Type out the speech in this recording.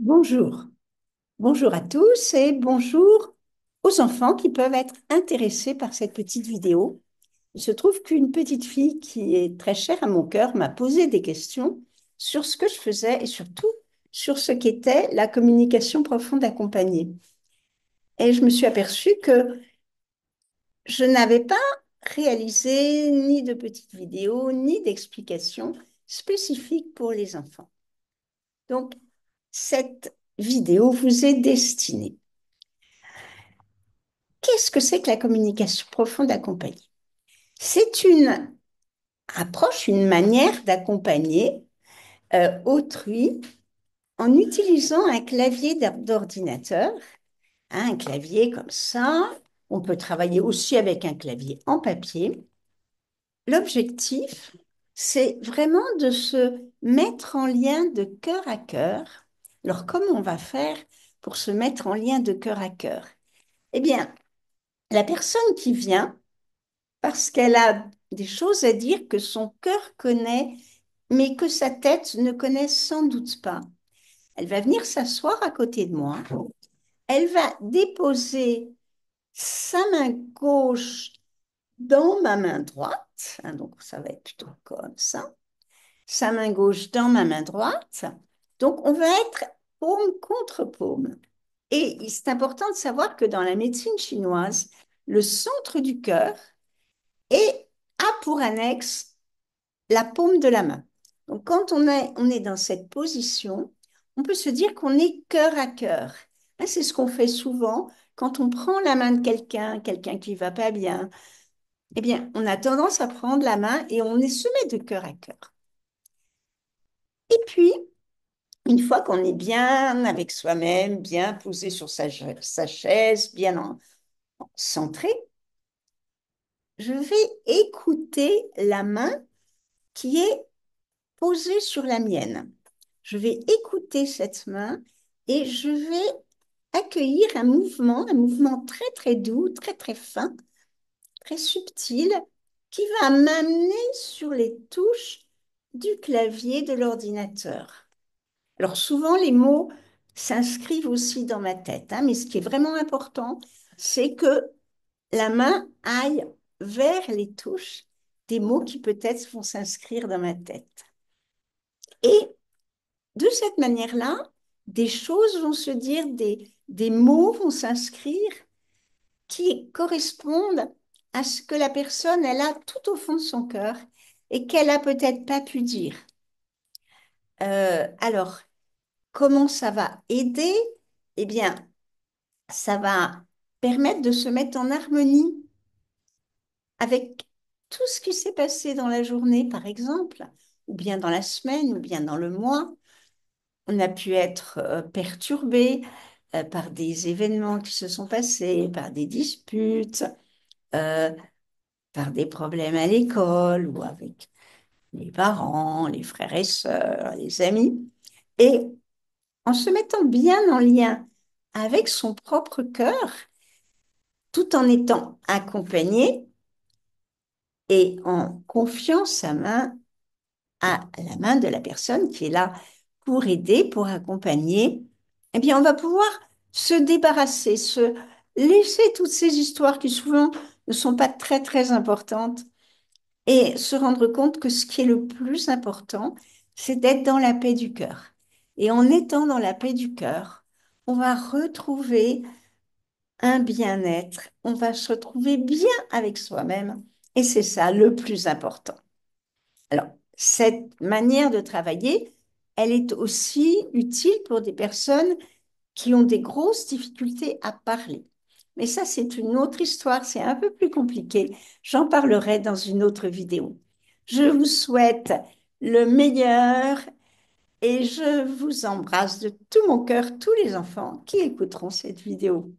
Bonjour. Bonjour à tous et bonjour aux enfants qui peuvent être intéressés par cette petite vidéo. Il se trouve qu'une petite fille qui est très chère à mon cœur m'a posé des questions sur ce que je faisais et surtout sur ce qu'était la communication profonde accompagnée. Et je me suis aperçue que je n'avais pas réalisé ni de petites vidéos ni d'explications spécifiques pour les enfants. Donc, cette vidéo vous est destinée. Qu'est-ce que c'est que la communication profonde accompagnée? C'est une approche, une manière d'accompagner autrui en utilisant un clavier d'ordinateur, hein, un clavier comme ça. On peut travailler aussi avec un clavier en papier. L'objectif, c'est vraiment de se mettre en lien de cœur à cœur. Alors, comment on va faire pour se mettre en lien de cœur à cœur? Eh bien, la personne qui vient, parce qu'elle a des choses à dire que son cœur connaît, mais que sa tête ne connaît sans doute pas. Elle va venir s'asseoir à côté de moi. Elle va déposer sa main gauche dans ma main droite, hein, donc ça va être plutôt comme ça. Sa main gauche dans ma main droite. Donc on va être paume contre paume. Et c'est important de savoir que dans la médecine chinoise, le centre du cœur a pour annexe la paume de la main. Donc, quand on est dans cette position, on peut se dire qu'on est cœur à cœur. Hein, c'est ce qu'on fait souvent quand on prend la main de quelqu'un, quelqu'un qui va pas bien. Eh bien, on a tendance à prendre la main et on se met de cœur à cœur. Et puis, une fois qu'on est bien avec soi-même, bien posé sur sa chaise, bien centré, je vais écouter la main qui est posée sur la mienne. Je vais écouter cette main et je vais accueillir un mouvement très très doux, très très fin, très subtil, qui va m'amener sur les touches du clavier de l'ordinateur. Alors souvent les mots s'inscrivent aussi dans ma tête, hein, mais ce qui est vraiment important, c'est que la main aille vers les touches des mots qui peut-être vont s'inscrire dans ma tête. Et de cette manière-là, des choses vont se dire, des mots vont s'inscrire qui correspondent à ce que la personne, elle a tout au fond de son cœur et qu'elle a peut-être pas pu dire. Alors, comment ça va aider? Eh bien, ça va permettre de se mettre en harmonie avec tout ce qui s'est passé dans la journée, par exemple, ou bien dans la semaine, ou bien dans le mois. On a pu être perturbé par des événements qui se sont passés, par des disputes, euh, par des problèmes à l'école ou avec les parents, les frères et sœurs, les amis. Et en se mettant bien en lien avec son propre cœur, tout en étant accompagné et en confiant sa main à la main de la personne qui est là pour aider, pour accompagner, eh bien, on va pouvoir se débarrasser, se laisser toutes ces histoires qui souvent ne sont pas très, très importantes et se rendre compte que ce qui est le plus important, c'est d'être dans la paix du cœur. Et en étant dans la paix du cœur, on va retrouver un bien-être, on va se retrouver bien avec soi-même et c'est ça le plus important. Alors, cette manière de travailler, elle est aussi utile pour des personnes qui ont des grosses difficultés à parler. Mais ça, c'est une autre histoire, c'est un peu plus compliqué. J'en parlerai dans une autre vidéo. Je vous souhaite le meilleur et je vous embrasse de tout mon cœur, tous les enfants qui écouteront cette vidéo.